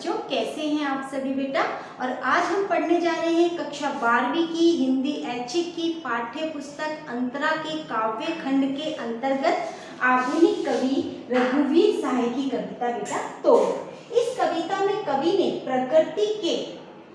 बच्चों, कैसे हैं आप सभी बेटा। और आज हम पढ़ने जा रहे हैं कक्षा 12वीं की हिंदी ऐच्छिक की पाठ्य पुस्तक अंतरा के काव्य खंड के अंतर्गत आधुनिक कवि रघुवीर सहाय की कविता बेटा तो इस कविता में कवि ने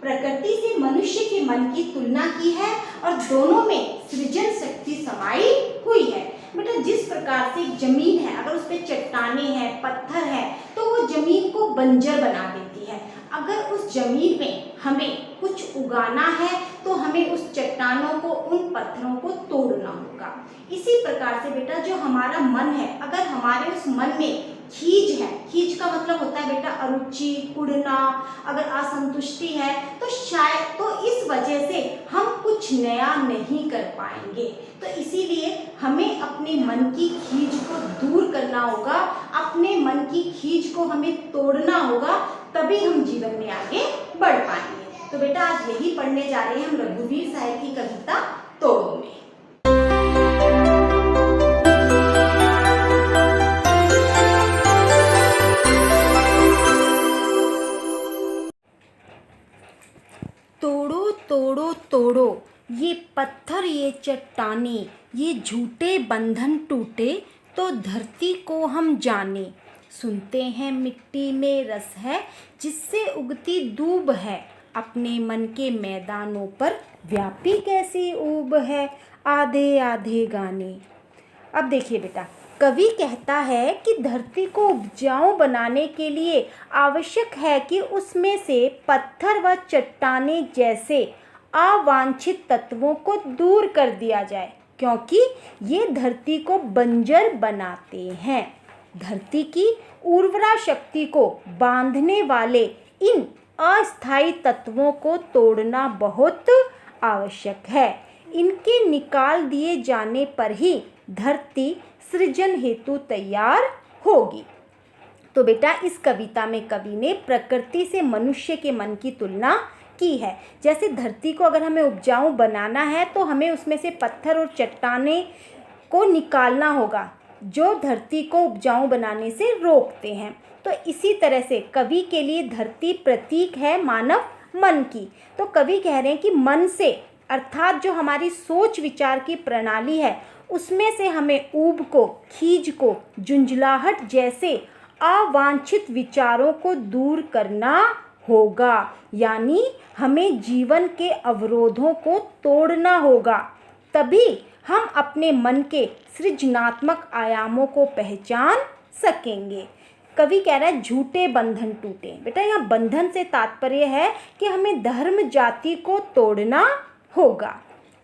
प्रकृति से मनुष्य के मन की तुलना की है और दोनों में सृजन शक्ति समाई हुई है। बेटा जिस प्रकार से जमीन है, अगर उस पर चट्टाने हैं, पत्थर है, तो वो जमीन को बंजर बना देती है। अगर उस जमीन में हमें कुछ उगाना है तो हमें उस चट्टानों को, उन पत्थरों को तोड़ना होगा। इसी प्रकार से बेटा जो हमारा मन है, अगर हमारे उस मन में खीज है, खीज का मतलब होता है बेटा अरुचि, कुढ़ना, अगर असंतुष्टि है तो शायद तो इस वजह से हम कुछ नया नहीं कर पाएंगे। तो इसीलिए हमें अपने मन की खीज को दूर करना होगा, अपने मन की खीज को हमें तोड़ना होगा, तभी हम जीवन में आगे बढ़ पाएंगे। तो बेटा आज यही पढ़ने जा रहे हैं हम रघुवीर सहाय की कविता तोड़ो में। तोड़ो तोड़ो तोड़ो ये पत्थर, ये चट्टाने, ये झूठे बंधन टूटे तो धरती को हम जाने। सुनते हैं मिट्टी में रस है जिससे उगती दूब है, अपने मन के मैदानों पर व्यापी कैसी ऊब है, आधे आधे गाने। अब देखिए बेटा, कवि कहता है कि धरती को उपजाऊ बनाने के लिए आवश्यक है कि उसमें से पत्थर व चट्टाने जैसे अवांछित तत्वों को दूर कर दिया जाए, क्योंकि ये धरती को बंजर बनाते हैं। धरती की उर्वरा शक्ति को बांधने वाले इन अस्थायी तत्वों को तोड़ना बहुत आवश्यक है। इनके निकाल दिए जाने पर ही धरती सृजन हेतु तैयार होगी। तो बेटा इस कविता में कवि ने प्रकृति से मनुष्य के मन की तुलना की है। जैसे धरती को अगर हमें उपजाऊ बनाना है तो हमें उसमें से पत्थर और चट्टाने को निकालना होगा, जो धरती को उपजाऊ बनाने से रोकते हैं। तो इसी तरह से कवि के लिए धरती प्रतीक है मानव मन की। तो कवि कह रहे हैं कि मन से, अर्थात जो हमारी सोच विचार की प्रणाली है, उसमें से हमें ऊब को, खीज को, झुंझलाहट जैसे अवांछित विचारों को दूर करना होगा। यानी हमें जीवन के अवरोधों को तोड़ना होगा, तभी हम अपने मन के सृजनात्मक आयामों को पहचान सकेंगे। कवि कह रहा है झूठे बंधन टूटे। बेटा यहाँ बंधन से तात्पर्य है कि हमें धर्म जाति को तोड़ना होगा।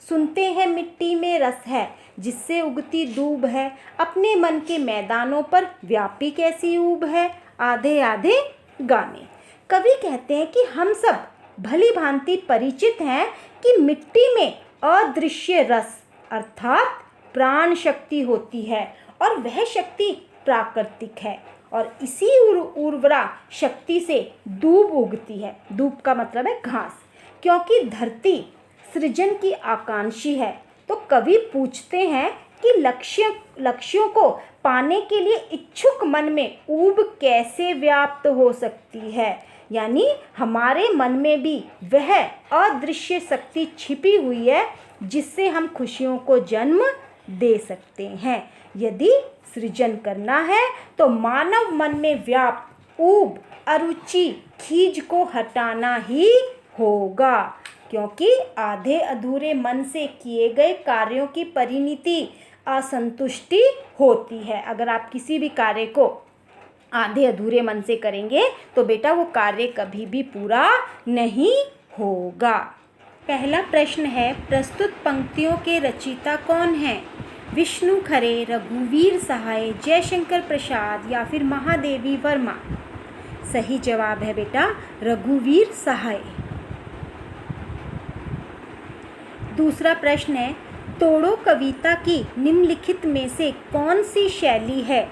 सुनते हैं मिट्टी में रस है जिससे उगती दूब है, अपने मन के मैदानों पर व्यापी कैसी ऊब है, आधे आधे गाने। कवि कहते हैं कि हम सब भली भांति परिचित हैं कि मिट्टी में अदृश्य रस अर्थात प्राण शक्ति होती है और वह शक्ति प्राकृतिक है और इसी उर्वरा शक्ति से दूब उगती है। दूब का मतलब है घास। क्योंकि धरती सृजन की आकांक्षी है तो कवि पूछते हैं कि लक्ष्यों को पाने के लिए इच्छुक मन में ऊब कैसे व्याप्त हो सकती है। यानी हमारे मन में भी वह अदृश्य शक्ति छिपी हुई है जिससे हम खुशियों को जन्म दे सकते हैं। यदि सृजन करना है तो मानव मन में व्याप्त ऊब, अरुचि, खीज को हटाना ही होगा, क्योंकि आधे अधूरे मन से किए गए कार्यों की परिणति असंतुष्टि होती है। अगर आप किसी भी कार्य को आधे अधूरे मन से करेंगे तो बेटा वो कार्य कभी भी पूरा नहीं होगा। पहला प्रश्न है, प्रस्तुत पंक्तियों के रचयिता कौन हैं? विष्णु खरे, रघुवीर सहाय, जयशंकर प्रसाद या फिर महादेवी वर्मा? सही जवाब है बेटा रघुवीर सहाय। दूसरा प्रश्न है, तोड़ो कविता की निम्नलिखित में से कौन सी शैली है?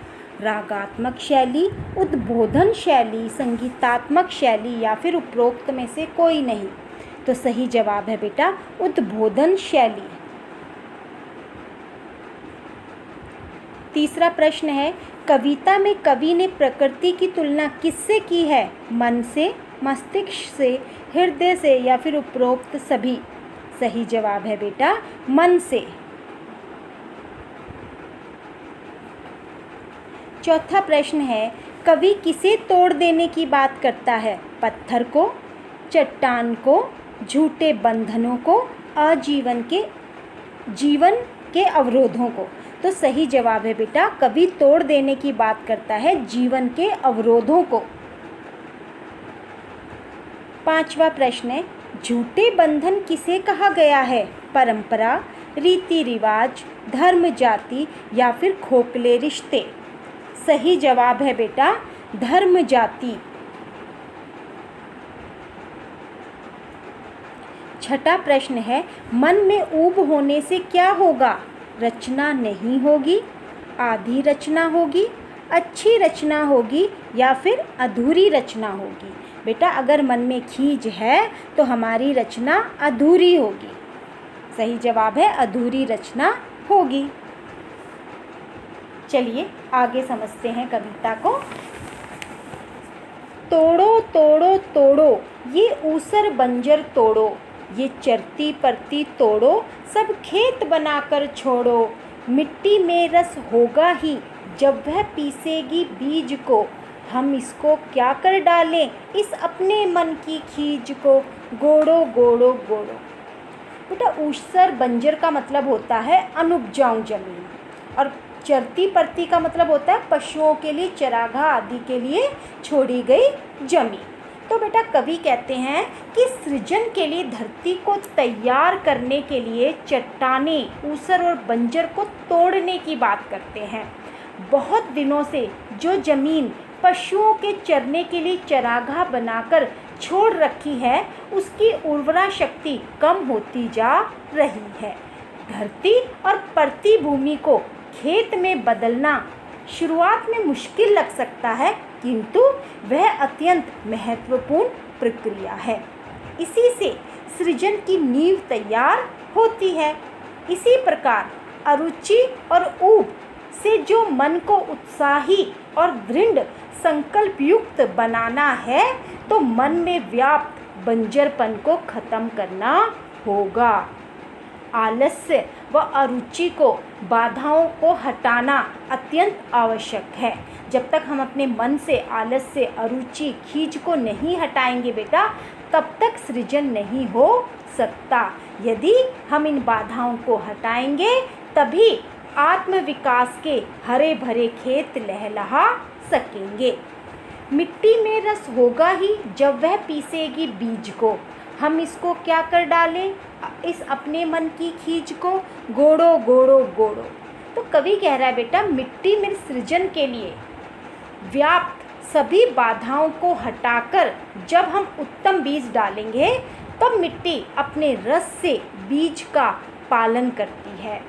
रागात्मक शैली, उद्बोधन शैली, संगीतात्मक शैली या फिर उपरोक्त में से कोई नहीं? तो सही जवाब है बेटा उद्बोधन शैली। तीसरा प्रश्न है, कविता में कवि ने प्रकृति की तुलना किससे की है? मन से, मस्तिष्क से, हृदय से या फिर उपरोक्त सभी? सही जवाब है बेटा मन से। चौथा प्रश्न है, कवि किसे तोड़ देने की बात करता है? पत्थर को, चट्टान को, झूठे बंधनों को, जीवन के अवरोधों को? तो सही जवाब है बेटा कवि तोड़ देने की बात करता है जीवन के अवरोधों को। पांचवा प्रश्न है, झूठे बंधन किसे कहा गया है? परंपरा, रीति रिवाज, धर्म, जाति या फिर खोखले रिश्ते? सही जवाब है बेटा धर्म जाति। छठा प्रश्न है, मन में ऊब होने से क्या होगा? रचना नहीं होगी, आधी रचना होगी, अच्छी रचना होगी या फिर अधूरी रचना होगी? बेटा अगर मन में खींच है तो हमारी रचना अधूरी होगी। सही जवाब है अधूरी रचना होगी। चलिए आगे समझते हैं कविता को। तोड़ो तोड़ो तोड़ो ये ऊसर बंजर तोड़ो, ये चरती परती तोड़ो, सब खेत बनाकर छोड़ो। मिट्टी में रस होगा ही जब वह पीसेगी बीज को, हम इसको क्या कर डालें इस अपने मन की खींच को। गोड़ो गोड़ो गोड़ो। बेटा ऊसर बंजर का मतलब होता है अनुपजाऊ जमीन, और चरती परती का मतलब होता है पशुओं के लिए, चरागाह आदि के लिए छोड़ी गई जमीन। तो बेटा कवि कहते हैं कि सृजन के लिए धरती को तैयार करने के लिए चट्टानें, ऊसर और बंजर को तोड़ने की बात करते हैं। बहुत दिनों से जो जमीन पशुओं के चरने के लिए चरागाह बनाकर छोड़ रखी है उसकी उर्वरा शक्ति कम होती जा रही है। धरती और परती भूमि को खेत में बदलना शुरुआत में मुश्किल लग सकता है, किंतु वह अत्यंत महत्वपूर्ण प्रक्रिया है। इसी से सृजन की नींव तैयार होती है। इसी प्रकार अरुचि और ऊब से जो मन को उत्साही और दृढ़ संकल्प युक्त बनाना है तो मन में व्याप्त बंजरपन को खत्म करना होगा। आलस्य व अरुचि को, बाधाओं को हटाना अत्यंत आवश्यक है। जब तक हम अपने मन से आलस्य, अरुचि, खींच को नहीं हटाएंगे बेटा तब तक सृजन नहीं हो सकता। यदि हम इन बाधाओं को हटाएंगे तभी आत्मविकास के हरे भरे खेत लहलहा सकेंगे। मिट्टी में रस होगा ही जब वह पीसेगी बीज को, हम इसको क्या कर डालें इस अपने मन की खींच को। गोड़ो गोड़ो गोड़ो। तो कवि कह रहा है बेटा मिट्टी में सृजन के लिए व्याप्त सभी बाधाओं को हटाकर जब हम उत्तम बीज डालेंगे तब मिट्टी अपने रस से बीज का पालन करती है।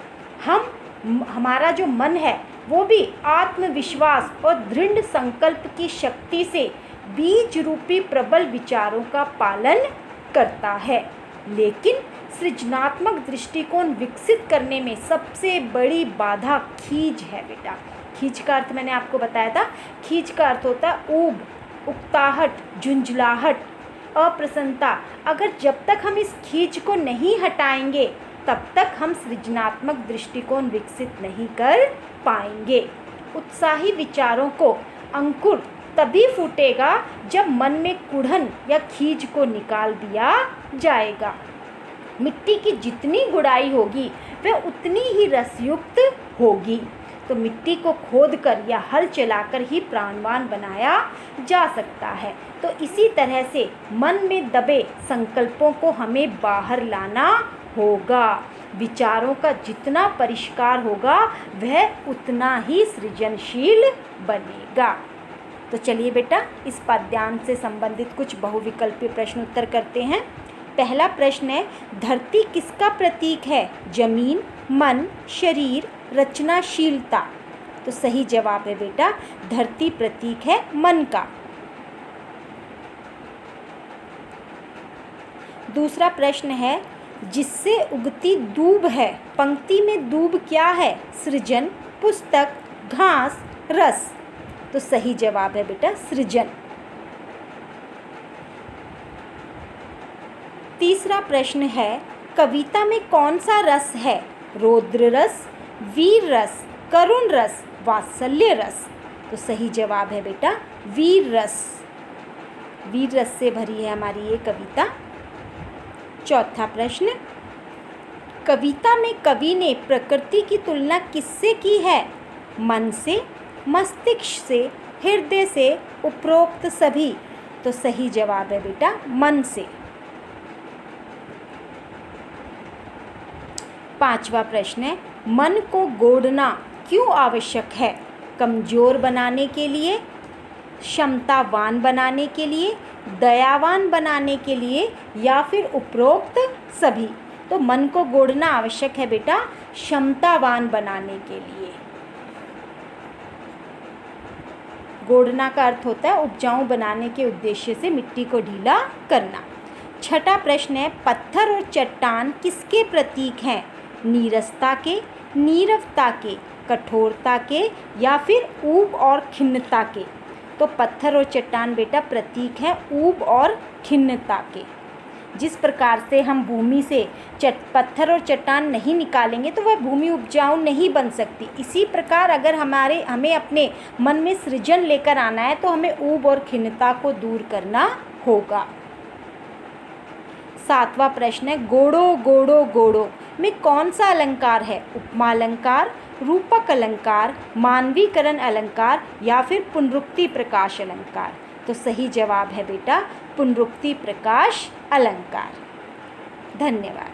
हमारा जो मन है वो भी आत्मविश्वास और दृढ़ संकल्प की शक्ति से बीज रूपी प्रबल विचारों का पालन करता है। लेकिन सृजनात्मक दृष्टिकोण विकसित करने में सबसे बड़ी बाधा खींच है बेटा। खींच का अर्थ मैंने आपको बताया था। खींच का अर्थ होता है ऊब, उकताहट, झुंझलाहट, अप्रसन्नता। अगर जब तक हम इस खींच को नहीं हटाएंगे तब तक हम सृजनात्मक दृष्टिकोण विकसित नहीं कर पाएंगे। उत्साही विचारों को अंकुर तभी फूटेगा जब मन में कुढ़न या खींच को निकाल दिया जाएगा। मिट्टी की जितनी गुड़ाई होगी वह उतनी ही रसयुक्त होगी। तो मिट्टी को खोदकर या हल चलाकर ही प्राणवान बनाया जा सकता है। तो इसी तरह से मन में दबे संकल्पों को हमें बाहर लाना होगा। विचारों का जितना परिष्कार होगा वह उतना ही सृजनशील बनेगा। तो चलिए बेटा इस पाठ्यांश से संबंधित कुछ बहुविकल्पीय प्रश्न उत्तर करते हैं। पहला प्रश्न है, धरती किसका प्रतीक है? जमीन, मन, शरीर, रचनाशीलता। तो सही जवाब है बेटा धरती प्रतीक है मन का। दूसरा प्रश्न है, जिससे उगती दूब है। पंक्ति में दूब क्या है? सृजन, पुस्तक, घास, रस। तो सही जवाब है बेटा सृजन। तीसरा प्रश्न है, कविता में कौन सा रस है? रौद्र रस, वीर रस, करुण रस, वात्सल्य रस। तो सही जवाब है बेटा वीर रस। वीर रस से भरी है हमारी ये कविता। चौथा प्रश्न, कविता में कवि ने प्रकृति की तुलना किससे की है? मन से, मस्तिष्क से, हृदय से, उपरोक्त सभी। तो सही जवाब है बेटा मन से। पांचवा प्रश्न है, मन को गोड़ना क्यों आवश्यक है? कमजोर बनाने के लिए, क्षमतावान बनाने के लिए, दयावान बनाने के लिए, या फिर उपरोक्त सभी। तो मन को गोड़ना आवश्यक है बेटा क्षमतावान बनाने के लिए। गोड़ना का अर्थ होता है उपजाऊ बनाने के उद्देश्य से मिट्टी को ढीला करना। छठा प्रश्न है, पत्थर और चट्टान किसके प्रतीक हैं? नीरसता के, नीरवता के, कठोरता के, या फिर ऊब और खिन्नता के। तो पत्थर और चट्टान बेटा प्रतीक हैं ऊब और खिन्नता के। जिस प्रकार से हम भूमि से पत्थर और चट्टान नहीं निकालेंगे तो वह भूमि उपजाऊ नहीं बन सकती। इसी प्रकार अगर हमें अपने मन में सृजन लेकर आना है तो हमें ऊब और खिन्नता को दूर करना होगा। सातवां प्रश्न है, गोड़ो गोड़ो गोड़ो में कौन सा अलंकार है? उपमा अलंकार, रूपक अलंकार, मानवीकरण अलंकार, या फिर पुनरुक्ति प्रकाश अलंकार। तो सही जवाब है बेटा पुनरुक्ति प्रकाश अलंकार। धन्यवाद।